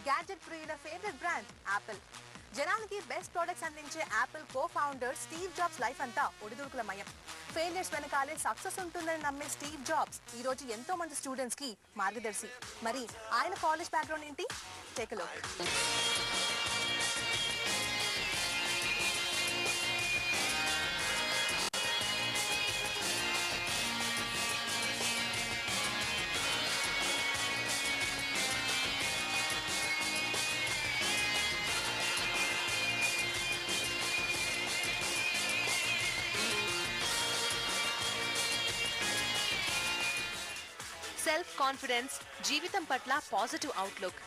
Gadget ప్రియుల favourite brand Apple. జనానికి best products అందించే Apple co-founder Steve jobs life అంతా ఒడిదుడుకులమయం. ఫెయిలియర్స్ వెనకాలే సక్సెస్ ఉంటుందని నమ్మే స్టీవ్ జాబ్స్ ఈ రోజు ఎంతో మంది స్టూడెంట్స్ కి మార్గదర్శి. మరి ఆయన కాలేజ్ బ్యాక్గ్రౌండ్ ఏంటి? Take a look. Self confidence, జీవితం పట్ల పాజిటివ్ అవుట్లుక్,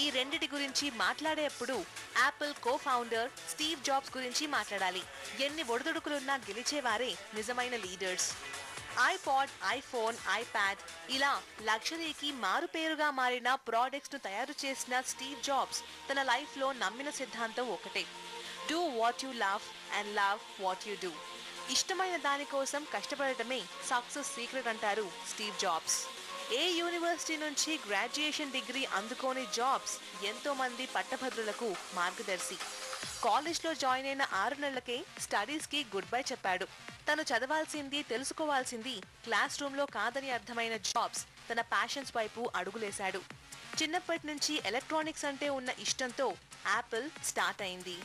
ఈ రెండిటి గురించి మాట్లాడేప్పుడు యాపిల్ కో-ఫౌండర్ స్టీవ్ జాబ్స్ గురించి మాట్లాడాలి. ఎన్ని ఒడిదుడుకులున్నా గెలిచేవారే నిజమైన లీడర్స్. ఐపాడ్, ఐఫోన్, ఐప్యాడ్ ఇలా లగ్జరీకి మారుపేరుగా మారిన ప్రోడక్ట్స్ ను తయారు చేసిన స్టీవ్ జాబ్స్ తన లైఫ్ లో నమ్మిన సిద్ధాంతం ఒకటే: do what you love and love what you do. ఇష్టమైన దానికోసం కష్టపడటమే సక్సెస్ సీక్రెట్ అంటారు స్టీవ్ జాబ్స్. ఏ యూనివర్సిటీ నుంచి గ్రాడ్యుయేషన్ డిగ్రీ అందుకోని జాబ్స్ ఎంతో మంది పట్టభద్రులకు మార్గదర్శి. కాలేజ్లో జాయిన్ అయిన 6 నెలలకే స్టడీస్ కి గుడ్ బై చెప్పాడు. తను చదవాల్సింది, తెలుసుకోవాల్సింది క్లాస్ రూమ్ లో కాదని అర్థమైన జాబ్స్ తన ప్యాషన్స్ వైపు అడుగులేశాడు. చిన్నప్పటి నుంచి ఎలక్ట్రానిక్స్ అంటే ఉన్న ఇష్టంతో యాపిల్ స్టార్ట్ అయింది.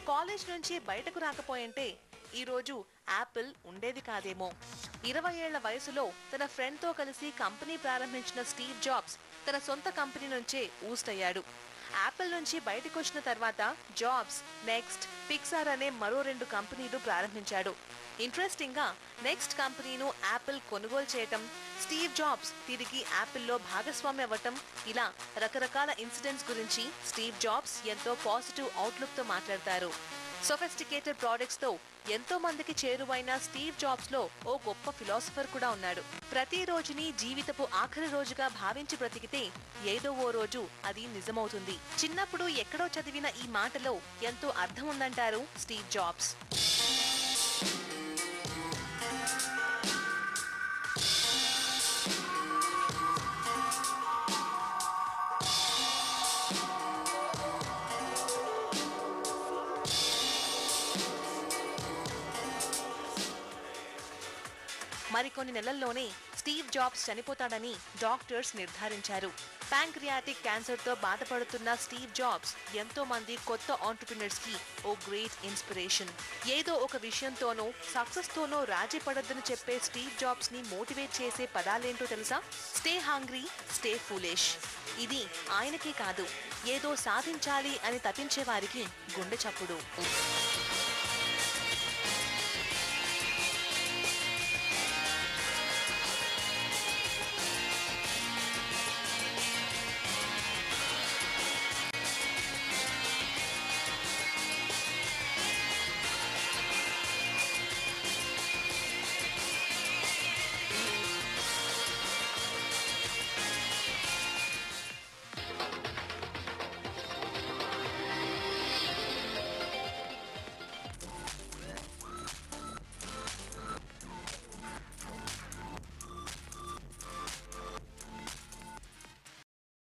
కాలేజ్ నుంచి బయటకు రాకపోయింటే ఈరోజు యాపిల్ ఉండేది కాదేమో. 20 ఏళ్ల వయసులో తన ఫ్రెండ్ తో కలిసి కంపెనీ ప్రారంభించిన స్టీవ్ జాబ్స్ తన సొంత కంపెనీ నుంచే ఊస్ట్ అయ్యాడు. యాపిల్ నుంచి బయటకు వచ్చిన తర్వాత జాబ్స్ నెక్స్ట్, పిక్సార్ అనే మరో 2 కంపెనీలు ప్రారంభించాడు. ఇంట్రెస్టింగ్ గా నెక్స్ట్ కంపెనీను యాపిల్ కొనుగోలు చేయటం, స్టీవ్ జాబ్స్ తిరిగి యాపిల్లో భాగస్వామి అవ్వటం, ఇలా రకరకాల ఇన్సిడెంట్స్ గురించి స్టీవ్ జాబ్స్ ఎంతో పాజిటివ్ అవుట్లుక్ తో మాట్లాడతారు. సొఫిస్టికేటెడ్ ప్రోడక్ట్స్ తో ఎంతో మందికి చేరువైన స్టీవ్ జాబ్స్ లో ఓ గొప్ప ఫిలాసఫర్ కూడా ఉన్నాడు. ప్రతి రోజుని జీవితపు ఆఖరి రోజుగా భావించి బ్రతికితే ఏదో ఓ రోజు అది నిజమవుతుంది. చిన్నప్పుడు ఎక్కడో చదివిన ఈ మాటలో ఎంతో అర్థం ఉందంటారు స్టీవ్ జాబ్స్. మరికొన్ని నెలల్లోనే స్టీవ్ జాబ్స్ చనిపోతాడని డాక్టర్స్ నిర్ధారించారు. ప్యాంక్రియాటిక్ క్యాన్సర్ తో బాధపడుతున్న స్టీవ్ జాబ్స్ ఎంతో మంది కొత్త ఆంట్రప్రెన్యూర్స్ కి ఓ గ్రేట్ ఇన్స్పిరేషన్. ఏదో ఒక విషయంతోనో సక్సెస్ తోనో రాజీ పడొద్దని చెప్పే స్టీవ్ జాబ్స్ ని మోటివేట్ చేసే పదాలేంటో తెలుసా? Stay hungry, stay foolish. ఇది ఆయనకే కాదు, ఏదో సాధించాలి అని తపించే వారికి గుండె చప్పుడు.